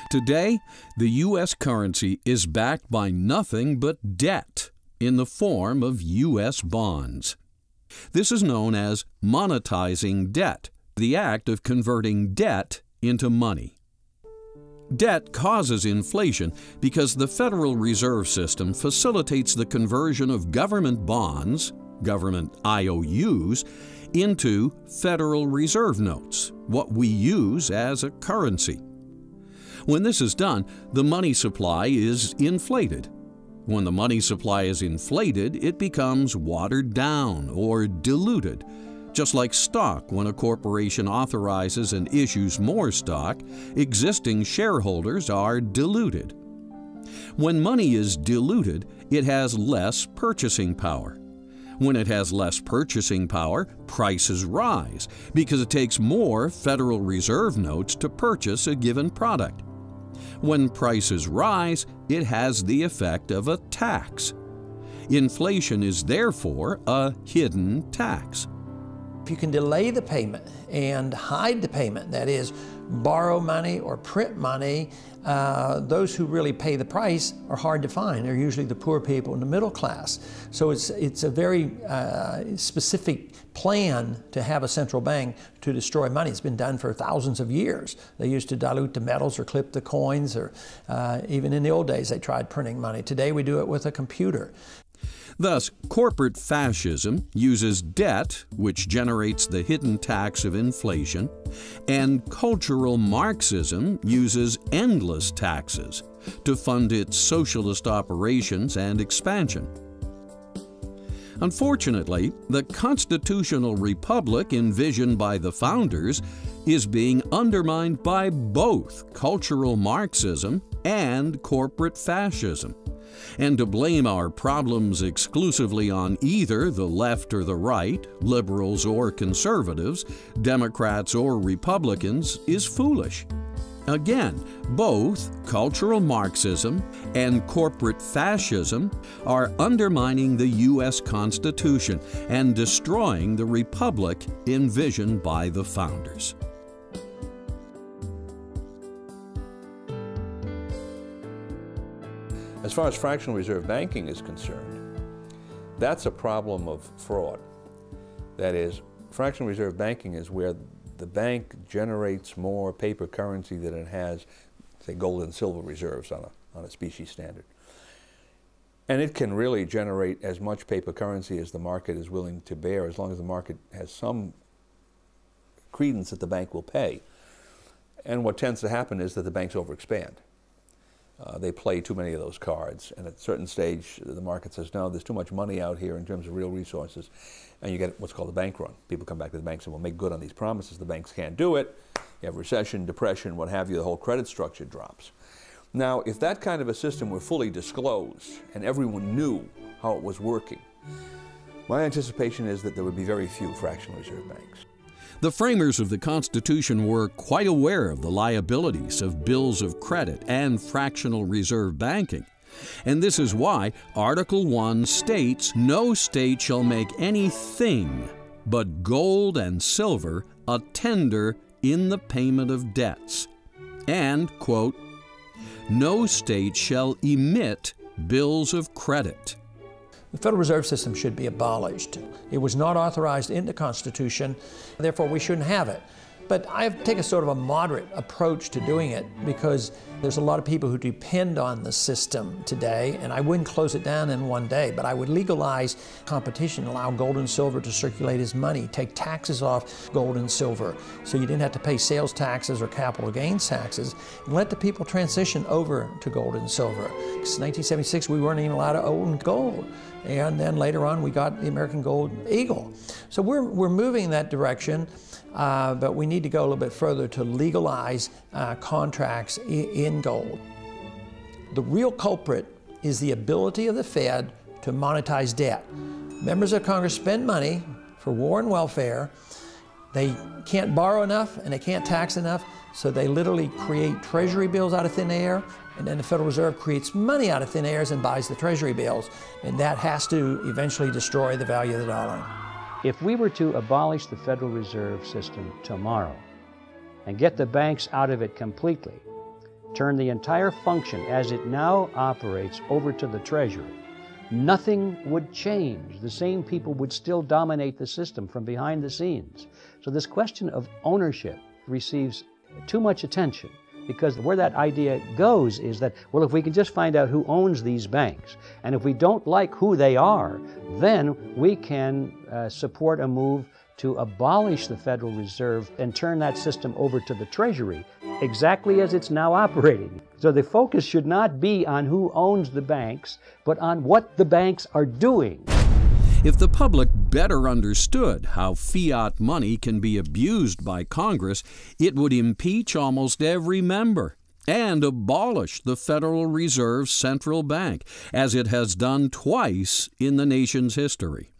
Today, the U.S. currency is backed by nothing but debt in the form of U.S. bonds. This is known as monetizing debt, the act of converting debt into money. Debt causes inflation because the Federal Reserve System facilitates the conversion of government bonds, government IOUs, into Federal Reserve notes, what we use as a currency. When this is done, the money supply is inflated. When the money supply is inflated, it becomes watered down or diluted. Just like stock, when a corporation authorizes and issues more stock, existing shareholders are diluted. When money is diluted, it has less purchasing power. When it has less purchasing power, prices rise because it takes more Federal Reserve notes to purchase a given product. When prices rise, it has the effect of a tax. Inflation is therefore a hidden tax. If you can delay the payment and hide the payment, that is, borrow money or print money, those who really pay the price are hard to find. They're usually the poor people in the middle class. So it's a very specific plan to have a central bank to destroy money. It's been done for thousands of years. They used to dilute the metals or clip the coins, or even in the old days they tried printing money. Today we do it with a computer. Thus, corporate fascism uses debt, which generates the hidden tax of inflation, and cultural Marxism uses endless taxes to fund its socialist operations and expansion. Unfortunately, the constitutional republic envisioned by the founders is being undermined by both cultural Marxism and corporate fascism. And to blame our problems exclusively on either the left or the right, liberals or conservatives, Democrats or Republicans, is foolish. Again, both cultural Marxism and corporate fascism are undermining the U.S. Constitution and destroying the republic envisioned by the founders. As far as fractional reserve banking is concerned, that's a problem of fraud. That is, fractional reserve banking is where the bank generates more paper currency than it has, say, gold and silver reserves on a specie standard. And it can really generate as much paper currency as the market is willing to bear, as long as the market has some credence that the bank will pay. And what tends to happen is that the banks overexpand. They play too many of those cards, and at a certain stage the market says, no, there's too much money out here in terms of real resources, and you get what's called a bank run. People come back to the banks and will make good on these promises. The banks can't do it. You have recession, depression, what have you, the whole credit structure drops. Now, if that kind of a system were fully disclosed and everyone knew how it was working, my anticipation is that there would be very few fractional reserve banks. The framers of the Constitution were quite aware of the liabilities of bills of credit and fractional reserve banking. And this is why Article 1 states no state shall make anything but gold and silver a tender in the payment of debts. And, quote, no state shall emit bills of credit. The Federal Reserve System should be abolished. It was not authorized in the Constitution, therefore we shouldn't have it. But I take a sort of a moderate approach to doing it because there's a lot of people who depend on the system today, and I wouldn't close it down in one day, but I would legalize competition, allow gold and silver to circulate as money, take taxes off gold and silver so you didn't have to pay sales taxes or capital gains taxes, and let the people transition over to gold and silver. Because in 1976 we weren't even allowed to own gold. And then later on we got the American Gold Eagle. So we're moving in that direction, but we need to go a little bit further to legalize contracts in gold. The real culprit is the ability of the Fed to monetize debt. Members of Congress spend money for war and welfare. They can't borrow enough and they can't tax enough, so they literally create treasury bills out of thin air, and then the Federal Reserve creates money out of thin air and buys the treasury bills, and that has to eventually destroy the value of the dollar. If we were to abolish the Federal Reserve System tomorrow and get the banks out of it completely, turn the entire function as it now operates over to the Treasury, nothing would change. The same people would still dominate the system from behind the scenes. So this question of ownership receives too much attention, because where that idea goes is that, well, if we can just find out who owns these banks, and if we don't like who they are, then we can support a move to abolish the Federal Reserve and turn that system over to the Treasury, exactly as it's now operating. So the focus should not be on who owns the banks, but on what the banks are doing. If the public better understood how fiat money can be abused by Congress, it would impeach almost every member and abolish the Federal Reserve Central Bank, as it has done twice in the nation's history.